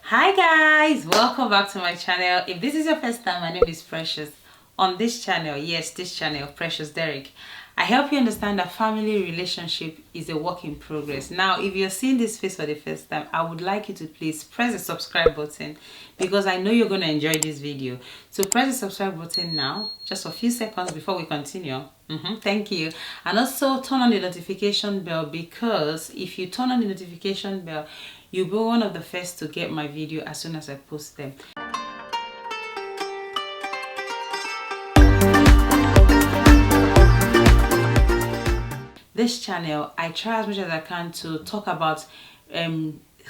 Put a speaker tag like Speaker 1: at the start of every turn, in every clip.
Speaker 1: Hi guys, welcome back to my channel. If this is your first time, my name is Precious. On this channel, yes, this channel, Precious Derrick, I help you understand that family relationship is a work in progress. Now, if you're seeing this face for the first time, I would like you to please press the subscribe button because I know you're going to enjoy this video. So press the subscribe button now, just a few seconds before we continue. Thank you. And also turn on the notification bell, because if you turn on the notification bell, you'll be one of the first to get my video as soon as I post them. This channel, I try as much as I can to talk about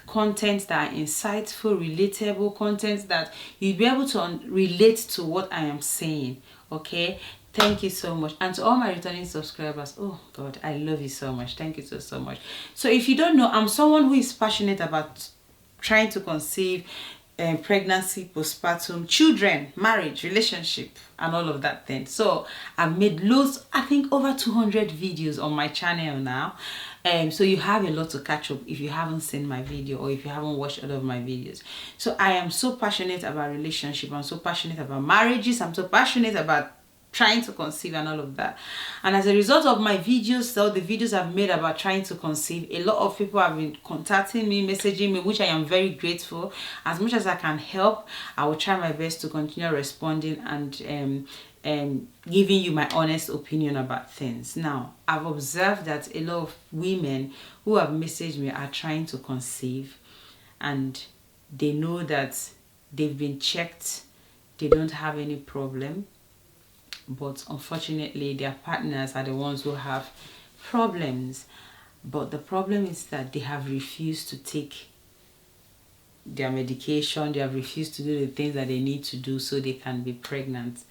Speaker 1: content that are insightful, relatable content that you'll be able to relate to what I am saying. Okay, thank you so much. And to all my returning subscribers, oh god, I love you so much. Thank you so much. So if you don't know, I'm someone who is passionate about trying to conceive, pregnancy, postpartum, children, marriage, relationship, and all of that thing. So I've made loads, I think over 200 videos on my channel now. So you have a lot to catch up if you haven't seen my video or if you haven't watched all of my videos. So I am so passionate about relationship. I'm so passionate about marriages. I'm so passionate about trying to conceive and all of that. And as a result of my videos, so the videos I've made about trying to conceive, a lot of people have been contacting me, messaging me, which I am very grateful. As much as I can help, I will try my best to continue responding and giving you my honest opinion about things. Now, I've observed that a lot of women who have messaged me are trying to conceive, and they know that they've been checked, they don't have any problem, but unfortunately their partners are the ones who have problems. But the problem is that they have refused to take their medication, they have refused to do the things that they need to do so they can be pregnant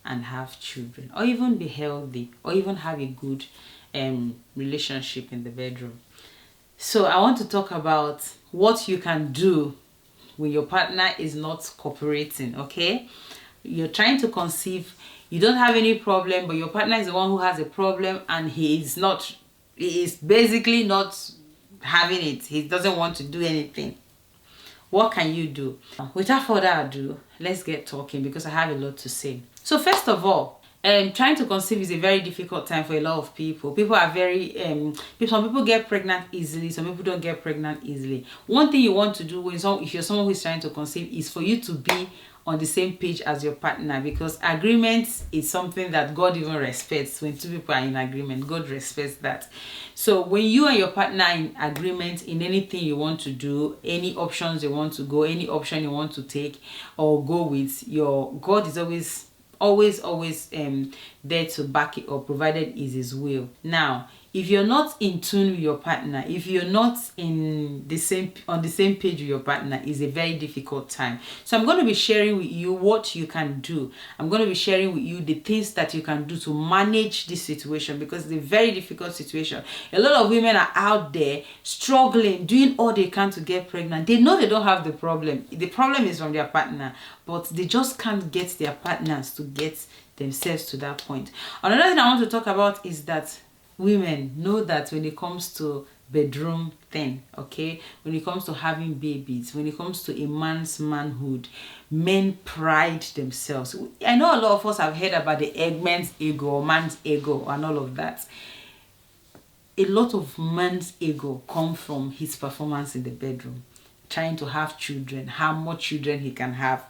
Speaker 1: and have children, or even be healthy, or even have a good relationship in the bedroom. So I want to talk about what you can do when your partner is not cooperating. Okay, you're trying to conceive, you don't have any problem, but your partner is the one who has a problem, and he is basically not having it. He doesn't want to do anything. What can you do? Without further ado, let's get talking because I have a lot to say. So first of all, trying to conceive is a very difficult time for a lot of people. People are very some people get pregnant easily, some people don't get pregnant easily. One thing you want to do if you're someone who is trying to conceive is for you to be on the same page as your partner, because agreement is something that God even respects. When two people are in agreement, God respects that. So when you and your partner are in agreement in anything you want to do, any options you want to go, any option you want to take or go with, your God is always there to back it up, provided is his will. Now, if you're not in tune with your partner, if you're not on the same page with your partner, is a very difficult time. So I'm going to be sharing with you what you can do. I'm going to be sharing with you the things that you can do to manage this situation, because it's a very difficult situation. A lot of women are out there struggling, doing all they can to get pregnant. They know they don't have the problem. The problem is from their partner, but they just can't get their partners to get themselves to that point. Another thing I want to talk about is that women know that when it comes to bedroom thing, okay, when it comes to having babies, when it comes to a man's manhood, men pride themselves. I know a lot of us have heard about the man's ego or man's ego and all of that. A lot of man's ego come from his performance in the bedroom, trying to have children, how much children he can have,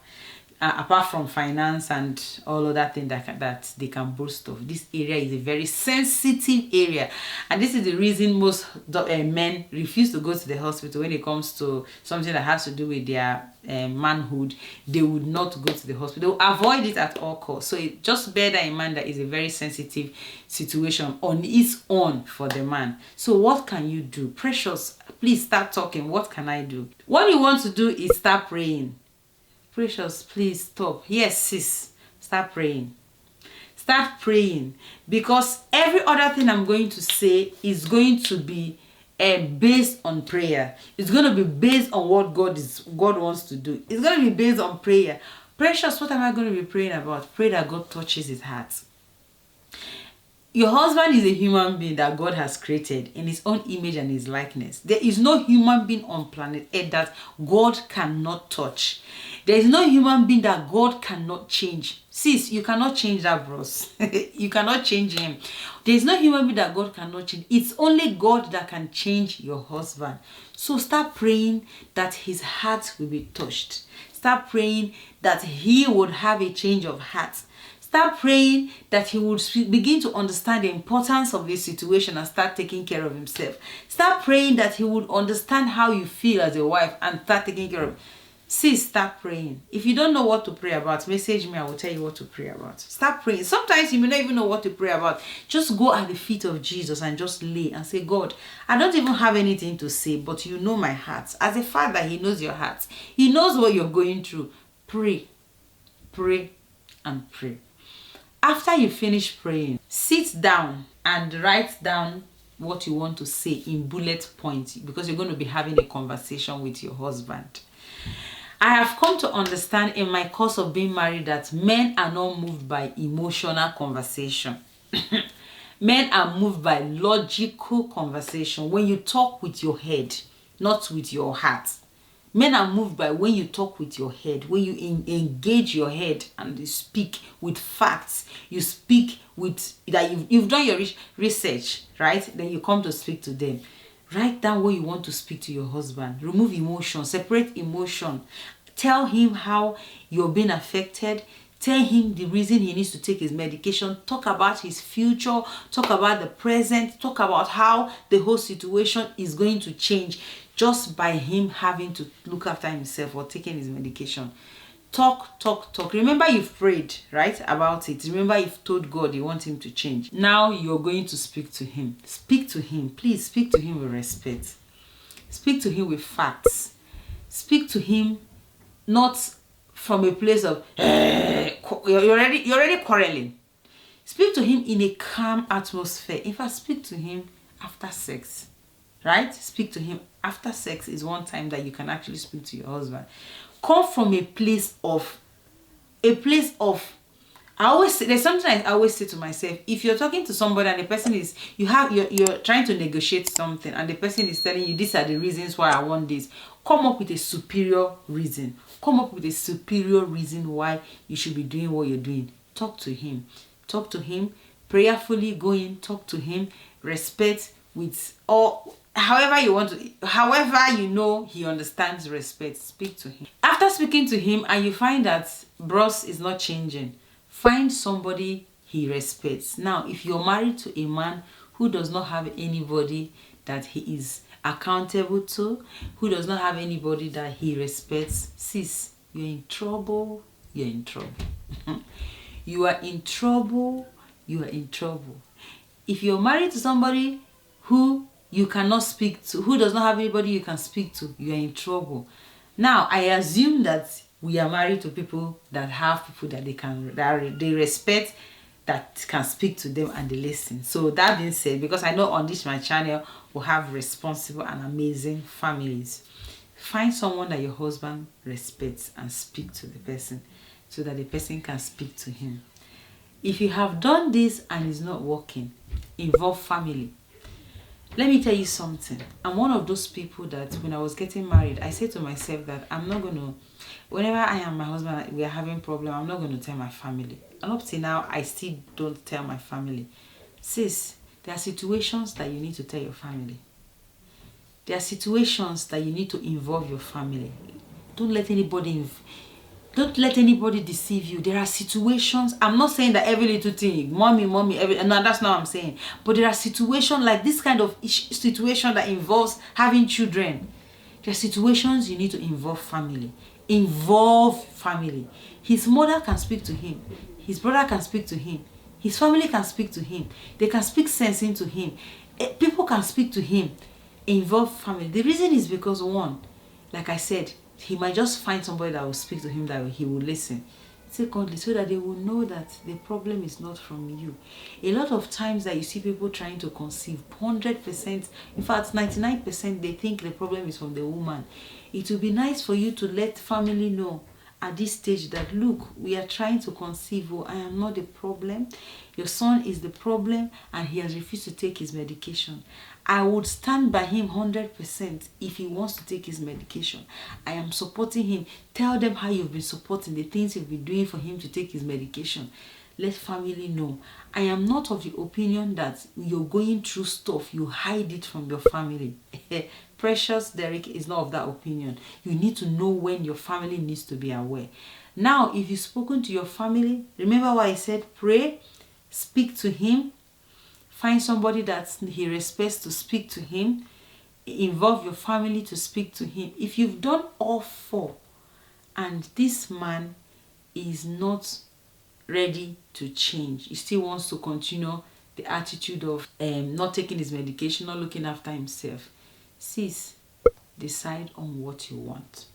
Speaker 1: apart from finance and all of that thing that they can boast of. This area is a very sensitive area, and this is the reason most men refuse to go to the hospital when it comes to something that has to do with their manhood. They would not go to the hospital. They will avoid it at all costs. So just bear that in mind, that is a very sensitive situation on its own for the man. So what can you do? Precious, please start talking. What can I do? What you want to do is start praying. Precious, please stop. Yes, sis, start praying. Start praying, because every other thing I'm going to say is going to be based on prayer. It's going to be based on what God wants to do. It's going to be based on prayer. Precious, what am I going to be praying about? Pray that God touches his heart. Your husband is a human being that God has created in his own image and his likeness. There is no human being on planet Earth that God cannot touch. There is no human being that God cannot change. Sis, you cannot change that, bros. You cannot change him. There is no human being that God cannot change. It's only God that can change your husband. So start praying that his heart will be touched. Start praying that he would have a change of heart. Start praying that he would begin to understand the importance of this situation and start taking care of himself. Start praying that he would understand how you feel as a wife and start taking care of. Sis, start praying. If you don't know what to pray about, message me. I will tell you what to pray about. Start praying. Sometimes you may not even know what to pray about. Just go at the feet of Jesus and just lay and say, God, I don't even have anything to say, but you know my heart. As a father, he knows your heart. He knows what you're going through. Pray, pray, and pray. After you finish praying, sit down and write down what you want to say in bullet points, because you're going to be having a conversation with your husband. I have come to understand in my course of being married that men are not moved by emotional conversation. Men are moved by logical conversation. When you talk with your head, not with your heart. Men are moved by when you talk with your head, when you engage your head and you speak with facts. You speak with that you've done your research, right? Then you come to speak to them. Write down what you want to speak to your husband. Remove emotion, separate emotion. Tell him how you're being affected. Tell him the reason he needs to take his medication. Talk about his future. Talk about the present. Talk about how the whole situation is going to change just by him having to look after himself or taking his medication. Talk, talk, talk. Remember you've prayed, right, about it. Remember you've told God you want him to change. Now you're going to speak to him. Speak to him. Please speak to him with respect. Speak to him with facts. Speak to him not from a place of you're already quarreling. Speak to him in a calm atmosphere. If I speak to him after sex, right? Speak to him after sex is one time that you can actually speak to your husband. Come from a place of I always say, there's something I always say to myself. If you're talking to somebody and the person is you're trying to negotiate something and the person is telling you these are the reasons why I want this, come up with a superior reason. Come up with a superior reason why you should be doing what you're doing. Talk to him. Talk to him prayerfully. Go in, talk to him, respect with all. However you want to, however you know he understands respect, speak to him. After speaking to him and you find that bros is not changing, find somebody he respects. Now, if you're married to a man who does not have anybody that he is accountable to, who does not have anybody that he respects, sis, you're in trouble. You're in trouble. You are in trouble. You are in trouble. If you're married to somebody who you cannot speak to, who does not have anybody you can speak to, you are in trouble. Now, I assume that we are married to people that have people that they respect, that can speak to them and they listen. So that being said, because I know on this my channel we have responsible and amazing families, find someone that your husband respects and speak to the person so that the person can speak to him. If you have done this and it's not working, involve family. Let me tell you something. I'm one of those people that when I was getting married, I said to myself that I'm not going to, whenever I and my husband, we are having problem, I'm not going to tell my family. And up till now, I still don't tell my family. Sis, there are situations that you need to tell your family. There are situations that you need to involve your family. Don't let anybody deceive you. There are situations, I'm not saying that every little thing, mommy, no, that's not what I'm saying. But there are situations like this kind of situation that involves having children. There are situations you need to involve family. Involve family. His mother can speak to him. His brother can speak to him. His family can speak to him. They can speak sense into him. People can speak to him. Involve family. The reason is because, one, like I said, he might just find somebody that will speak to him, that he will listen. Secondly, so that they will know that the problem is not from you. A lot of times that you see people trying to conceive, 100%, in fact 99%, they think the problem is from the woman. It will be nice for you to let family know at this stage that, look, we are trying to conceive. Oh, I am not the problem. Your son is the problem and he has refused to take his medication. I would stand by him 100% if he wants to take his medication. I am supporting him. Tell them how you've been supporting, the things you've been doing for him to take his medication. Let family know. I am not of the opinion that you're going through stuff, you hide it from your family. Precious Derrick is not of that opinion. You need to know when your family needs to be aware. Now, if you've spoken to your family, remember what I said, pray, speak to him, find somebody that he respects to speak to him, involve your family to speak to him. If you've done all four and this man is not ready to change, he still wants to continue the attitude of not taking his medication, not looking after himself, sis, decide on what you want.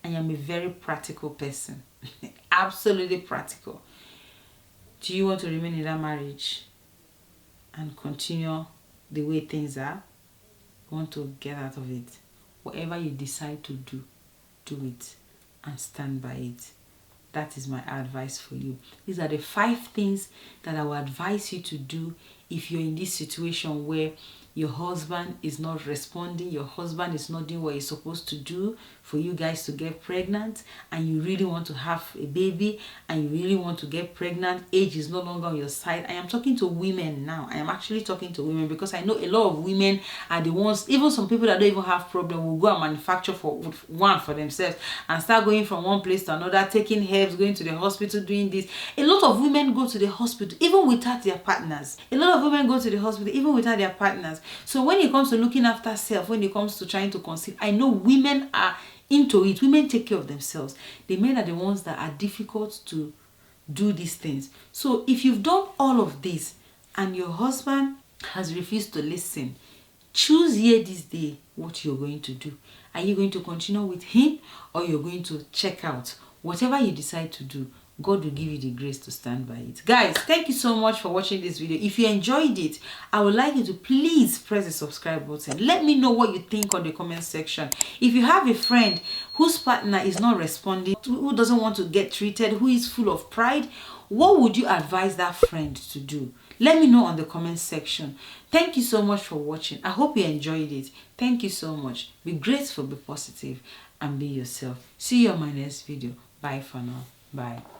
Speaker 1: I am a very practical person. Absolutely practical. Do you want to remain in that marriage and continue the way things are? You want to get out of it? Whatever you decide to do, do it and stand by it. That is my advice for you. These are the 5 things that I will advise you to do if you're in this situation where your husband is not responding, your husband is not doing what he's supposed to do for you guys to get pregnant, and you really want to have a baby, and you really want to get pregnant. Age is no longer on your side. I am talking to women now. I am actually talking to women because I know a lot of women are the ones, even some people that don't even have problem will go and manufacture for one for themselves and start going from one place to another, taking herbs, going to the hospital, doing this. A lot of women go to the hospital even without their partners. A lot of women go to the hospital even without their partners. So when it comes to looking after self, when it comes to trying to conceive, I know women are into it. Women take care of themselves. The men are the ones that are difficult to do these things. So if you've done all of this and your husband has refused to listen, choose here this day what you're going to do. Are you going to continue with him or you're going to check out? Whatever you decide to do, God will give you the grace to stand by it. Guys, thank you so much for watching this video. If you enjoyed it, I would like you to please press the subscribe button. Let me know what you think on the comment section. If you have a friend whose partner is not responding, who doesn't want to get treated, who is full of pride, what would you advise that friend to do? Let me know on the comment section. Thank you so much for watching. I hope you enjoyed it. Thank you so much. Be grateful, be positive, and be yourself. See you on my next video. Bye for now. Bye.